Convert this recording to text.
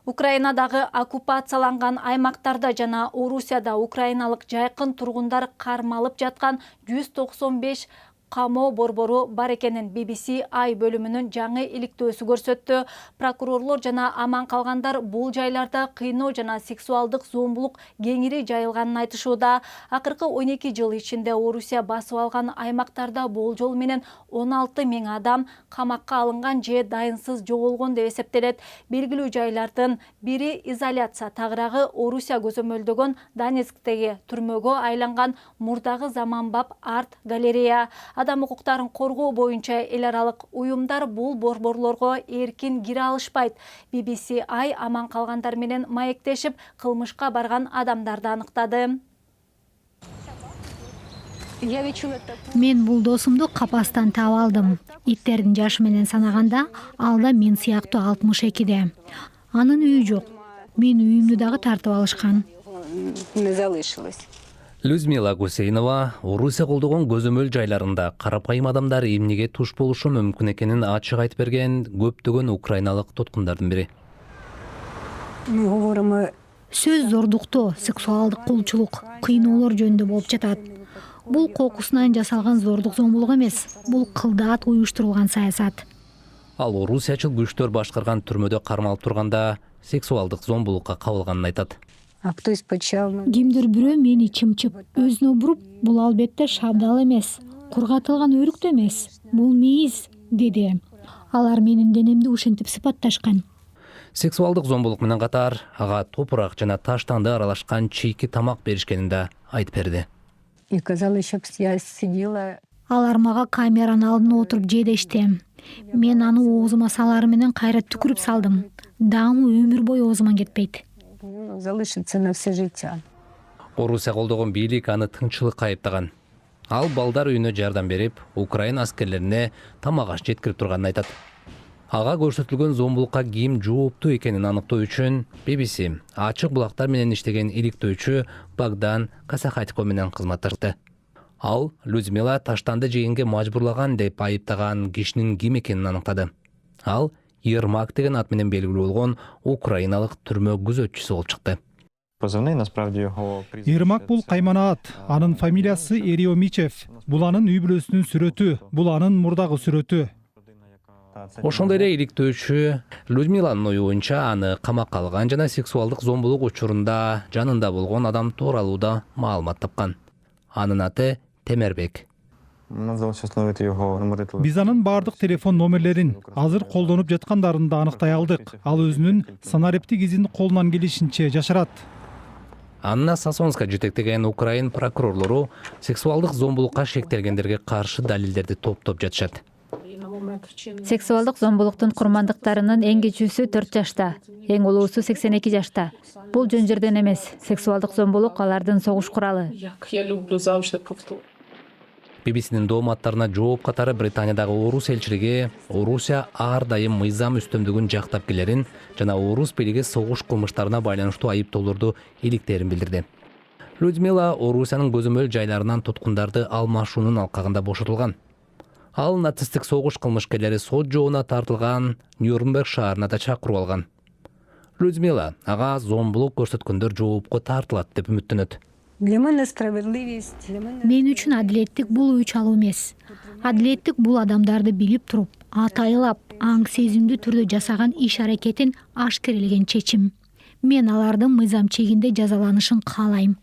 Украинадагы оккупацияланган аймактарда жана Орусияда украиналык жайкын тургундар кармалып жаткан 195 камоо борбору бар экенин BBC Ай бөлүмүнүн жаңы иликтөөсү көрсөттү. Прокурорлор жана аман калгандар бул жайларда кыйноо жана сексуалдык зомбулук кеңири жайылганын айтышууда. Акыркы 12 жыл ичинде Орусия басып алган аймактарда болжол менен 16 000 адам камакка алынган же дайынсыз жоголгон деп эсептелет. Белгилүү жайлардын бири изоляция, тагыраагы Орусия көзөмөлдөгөн Донецктеги түрмөгө айланган мурдагы заманбап арт-галерея. Адам укуктарын коргоо боюнча эл аралык уюмдар бул борборлорго эркин кире алышпайт. BBC Ай аман калгандар менен маектешип, кылмышка барган адамдарды аныктады. Мен бул досумду капастан таап алдым. Иттердин жашы менен санаганда, алда мен сыяктуу 62-де. Анын үйү жок. Мен үйүмдү дагы тартып алышкан. Людмила Гусейнова Орусия колдогон көзөмөл жайларында карапайым адамдар эмнеге туш болушу мүмкүн экенин ачык айтып берген көптөгөн украиналык туткундардын бири. Сөз зордуктоо, сексуалдык кулчулук, кыйноолор жөнүндө болуп жатат. Бул кокусунан жасалган зордук зомбулук эмес, бул кылдаат уюштурулган саясат. Ал орусиячыл күчтөр башкарган түрмөдө кармалып турганда сексуалдык зомбулукка кабылганын айтат. Кимдир бирөө мени чымчып, өзүнө буруп, бул албетте шабдал эмес, кургатылган өрүктө эмес, бул мейиз, деди. Алар менин денемди ушинтип сыпатташкан. Сексуалдык зомбулук менен катар ага топурак жана таштанды аралашкан чийки тамак беришкенин да айтып берди. Алар мага камеранын алдына отуруп же дешти. Мен аны оозума салары менен кайра түкүрүп салдым. Дагы өмүр бою оозуман кетпейт. Орусия колдогон бийлик аны тынччылыкка айыптаган. Ал балдар үйүнө жардам берип, Украина аскерлерине тамак аш жеткирип турганын айтат. Ага көрсөтүлгөн зомбулукка ким жооптуу экенин аныктоо үчүн BBC ачык булактар менен иштеген иликтөөчү Богдан Касахатько менен кызматташты. Ал Людмила таштанды жегенге мажбурлаган деп айыптаган кишинин ким экенин аныктады. Ал Ермак деген ат менен белгилүү болгон украиналык түрмө күзөтчүсү болуп чыкты. Ермак бул каймана ат. Анын фамилиясы Эриомичев. Бул анын үй бүлөсүнүн сүрөтү. Бул анын мурдагы сүрөтү. Ошондой эле иликтөөчү Людмиланын оюнча аны камакка алган жана сексуалдык зомбулук учурунда жанында болгон адам тууралуу да маалымат тапкан. Анын аты Темербек. Биз анын бардык телефон номерлерин, азыр колдонуп жаткандарын да аныктай алдык. Ал өзүнүн санарептик изин колунан келишинче жашырат. Анна Сасонска жетектеген Украин прокурорлору сексуалдык зомбулукка шектелгендерге каршы далилдерди топтоп жатышат. Сексуалдык зомбулуктун курмандыктарынын эң кичүүсү 4 жашта, эң улуусу 82 жашта. Бул жөн жерден эмес. Сексуалдык зомбулук алардын согуш куралы. BBC'нин дооматтарына жооп катары Британиядагы орус элчилиги Орусия ар дайым мыйзам үстөмдүгүн жактап келерин жана орус бийлиги согуш кылмыштарына байланыштуу айыптоолорду иликтерин билдирди. Людмила Орусиянын көзөмөл жайларынан туткундарды алмашуунун алкагында бошотулган. Ал нацисттик согуш кылмышкерлери сот жоона тартылган Нюрнберг шаарына да чакырып алган. Людмила ага зомбулук көрсөткөндөр жоопко тартылат деп үмүттөнөт. Мен үчүн адилеттик бул өч алуу эмес. Адилеттик бул адамдарды билип туруп, атайлап, аң сезимдүү түрдө жасаган иш-аракетин ашкерелеген чечим. Мен алардын мыйзам чегинде жазаланышын каалайм.